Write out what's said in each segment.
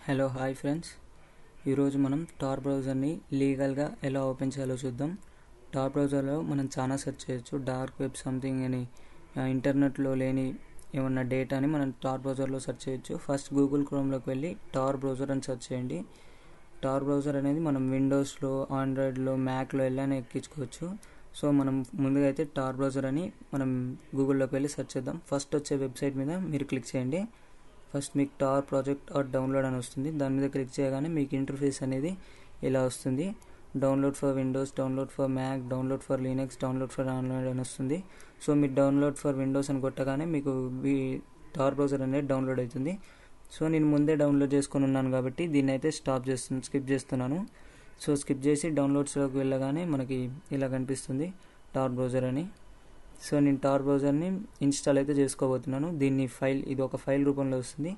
Hello hi friends, ఈరోజు మనం torr బ్రౌజర్ని లీగల్గా ఎలా ఓపెన్ చేయాలో చూద్దాం. టార్ బ్రౌజర్లో మనం చాలా సెర్చ్ చేయొచ్చు. డార్క్ వెబ్ సంథింగ్ అని ఇంటర్నెట్లో లేని ఏమన్నా డేటాని మనం టార్ బ్రౌజర్లో సెర్చ్ చేయొచ్చు. ఫస్ట్ గూగుల్ క్రోమ్లోకి వెళ్ళి టార్ బ్రౌజర్ అని సెర్చ్ చేయండి. టార్ బ్రౌజర్ అనేది మనం విండోస్లో, ఆండ్రాయిడ్లో, మ్యాక్లో వెళ్ళని ఎక్కించుకోవచ్చు. సో మనం ముందుగా అయితే టార్ బ్రౌజర్ అని మనం గూగుల్లోకి వెళ్ళి సెర్చ్ చేద్దాం. ఫస్ట్ వచ్చే వెబ్సైట్ మీద మీరు క్లిక్ చేయండి. ఫస్ట్ మీకు టార్ ప్రాజెక్ట్ ఆర్ డౌన్లోడ్ అని వస్తుంది. దాని మీద క్లిక్ చేయగానే మీకు ఇంటర్ఫేస్ అనేది ఇలా వస్తుంది. Download for Windows, download for Mac, download for Linux, download for Android అని వస్తుంది. సో మీరు డౌన్లోడ్ ఫర్ విండోస్ అని కొట్టగానే మీకు టార్ బ్రౌజర్ అనేది డౌన్లోడ్ అవుతుంది. సో నేను ముందే డౌన్లోడ్ చేసుకుని ఉన్నాను కాబట్టి దీన్ని అయితే స్కిప్ చేస్తున్నాను. సో స్కిప్ చేసి డౌన్లోడ్స్లోకి వెళ్ళగానే మనకి ఇలా కనిపిస్తుంది టార్ బ్రౌజర్ అని. సో నేను టార్ బ్రౌజర్ని ఇన్స్టాల్ అయితే చేసుకోబోతున్నాను. ఇది ఒక ఫైల్ రూపంలో వస్తుంది.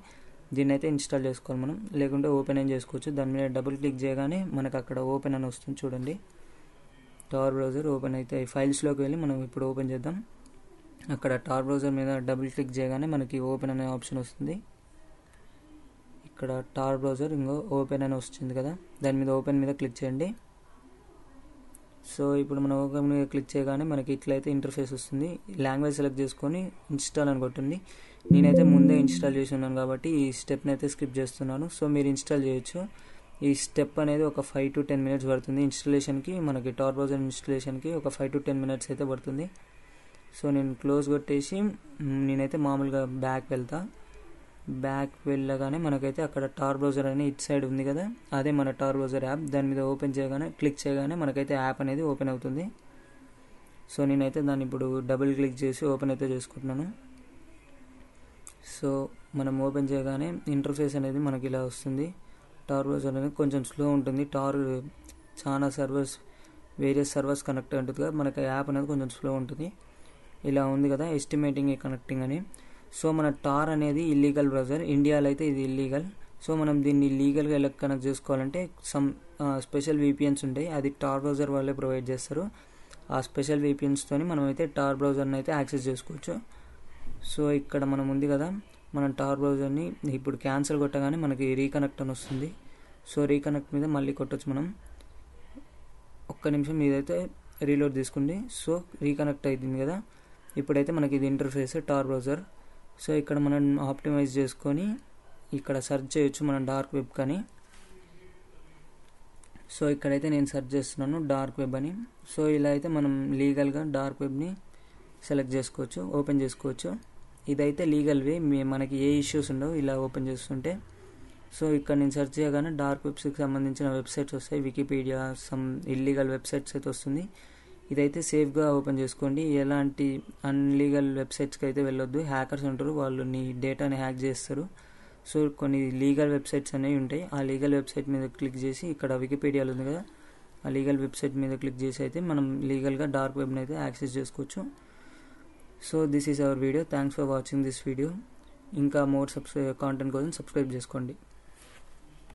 దీన్ని అయితే ఇన్స్టాల్ చేసుకోవాలి మనం, లేకుంటే ఓపెన్ ఏం చేసుకోవచ్చు. దాని మీద డబుల్ క్లిక్ చేయగానే మనకు అక్కడ ఓపెన్ అని వస్తుంది చూడండి. టార్ బ్రౌజర్ ఓపెన్ అయితే ఫైల్స్లోకి వెళ్ళి మనం ఇప్పుడు ఓపెన్ చేద్దాం. అక్కడ టార్ బ్రౌజర్ మీద డబుల్ క్లిక్ చేయగానే మనకి ఓపెన్ అనే ఆప్షన్ వస్తుంది. ఇక్కడ టార్ బ్రౌజర్ ఓపెన్ అని వస్తుంది కదా, దాని మీద ఓపెన్ మీద క్లిక్ చేయండి. సో ఇప్పుడు మనం ఓపెన్ మీద క్లిక్ చేయగానే మనకి ఇట్లయితే ఇంటర్ఫేస్ వస్తుంది. లాంగ్వేజ్ సెలెక్ట్ చేసుకొని ఇన్స్టాల్ అని కొట్టింది. నేనైతే ముందే ఇన్స్టాల్ చేసి ఉన్నాను కాబట్టి ఈ స్టెప్ని అయితే స్కిప్ చేస్తున్నాను. సో మీరు ఇన్స్టాల్ చేయొచ్చు. ఈ స్టెప్ అనేది ఒక 5 to 10 minutes పడుతుంది ఇన్స్టాలేషన్కి. మనకి టార్ బ్రౌజర్ ఇన్స్టాలేషన్కి ఒక 5 to 10 minutes అయితే పడుతుంది. సో నేను క్లోజ్ కొట్టేసి నేనైతే మామూలుగా బ్యాక్ వెళ్ళగానే మనకైతే అక్కడ టార్ బ్రౌజర్ అని ఇటు సైడ్ ఉంది కదా, అదే మన టార్ బ్రౌజర్ యాప్. దాని మీద క్లిక్ చేయగానే మనకైతే యాప్ అనేది ఓపెన్ అవుతుంది. సో నేనైతే దాన్ని ఇప్పుడు డబుల్ క్లిక్ చేసి ఓపెన్ అయితే చేసుకుంటున్నాను. సో మనం ఓపెన్ చేయగానే ఇంటర్ఫేస్ అనేది మనకి ఇలా వస్తుంది. టార్ బ్రౌజర్ అనేది కొంచెం స్లో ఉంటుంది. చాలా వేరియస్ సర్వర్స్ కనెక్ట్ ఉంటుంది కదా, మనకి యాప్ అనేది కొంచెం స్లో ఉంటుంది. ఇలా ఉంది కదా, ఎస్టిమేటింగ్ కనెక్టింగ్ అని. సో మన టార్ అనేది ఇల్లీగల్ బ్రౌజర్, ఇండియాలో అయితే ఇది ఇల్లీగల్. సో మనం దీన్ని లీగల్గా ఎలా కనెక్ట్ చేసుకోవాలంటే స్పెషల్ VPNs ఉంటాయి, అది టార్ బ్రౌజర్ వాళ్ళే ప్రొవైడ్ చేస్తారు. ఆ స్పెషల్ VPNస్తోని మనం అయితే టార్ బ్రౌజర్ని అయితే యాక్సెస్ చేసుకోవచ్చు. సో ఇక్కడ మనం ఉంది కదా, మనం టార్ బ్రౌజర్ని ఇప్పుడు క్యాన్సిల్ కొట్టగానే మనకి రీకనెక్ట్ అని వస్తుంది. సో రీకనెక్ట్ మీద మళ్ళీ కొట్టచ్చు మనం. ఒక్క నిమిషం మీదైతే రీలోడ్ తీసుకోండి. సో రీకనెక్ట్ అవుతుంది కదా, ఇప్పుడైతే మనకి ఇది ఇంటర్ఫేస్ టార్ బ్రౌజర్. సో ఇక్కడ మనం ఆప్టిమైజ్ చేసుకొని ఇక్కడ సెర్చ్ చేయొచ్చు మనం డార్క్ వెబ్ కానీ. సో ఇక్కడైతే నేను సెర్చ్ చేస్తున్నాను డార్క్ వెబ్ అని. సో ఇలా అయితే మనం లీగల్గా డార్క్ వెబ్ని సెలెక్ట్ చేసుకోవచ్చు, ఓపెన్ చేసుకోవచ్చు. ఇదైతే లీగల్ వే, మనకి ఏ ఇష్యూస్ ఉండవు ఇలా ఓపెన్ చేస్తుంటే. సో ఇక్కడ నేను సెర్చ్ చేయగానే డార్క్ వెబ్స్కి సంబంధించిన వెబ్సైట్స్ వస్తాయి, వికీపీడియా, ఇల్లీగల్ వెబ్సైట్స్ అయితే వస్తుంది. ఇదైతే సేఫ్గా ఓపెన్ చేసుకోండి. ఎలాంటి అన్లీగల్ వెబ్సైట్స్కి అయితే వెళ్ళొద్దు. హ్యాకర్స్ ఉంటారు, వాళ్ళు నీ డేటాని హ్యాక్ చేస్తారు. సో కొన్ని లీగల్ వెబ్సైట్స్ అనేవి ఉంటాయి. ఆ లీగల్ వెబ్సైట్ మీద క్లిక్ చేసి ఇక్కడ వికీపీడియాలో ఉంది కదా, ఆ లీగల్ వెబ్సైట్ మీద క్లిక్ చేసి అయితే మనం లీగల్గా డార్క్ వెబ్ని అయితే యాక్సెస్ చేసుకోవచ్చు. So this is our video. Thanks for watching this video. ఇంకా మోర్ కాంటెంట్ కోసం సబ్స్క్రైబ్ చేసుకోండి.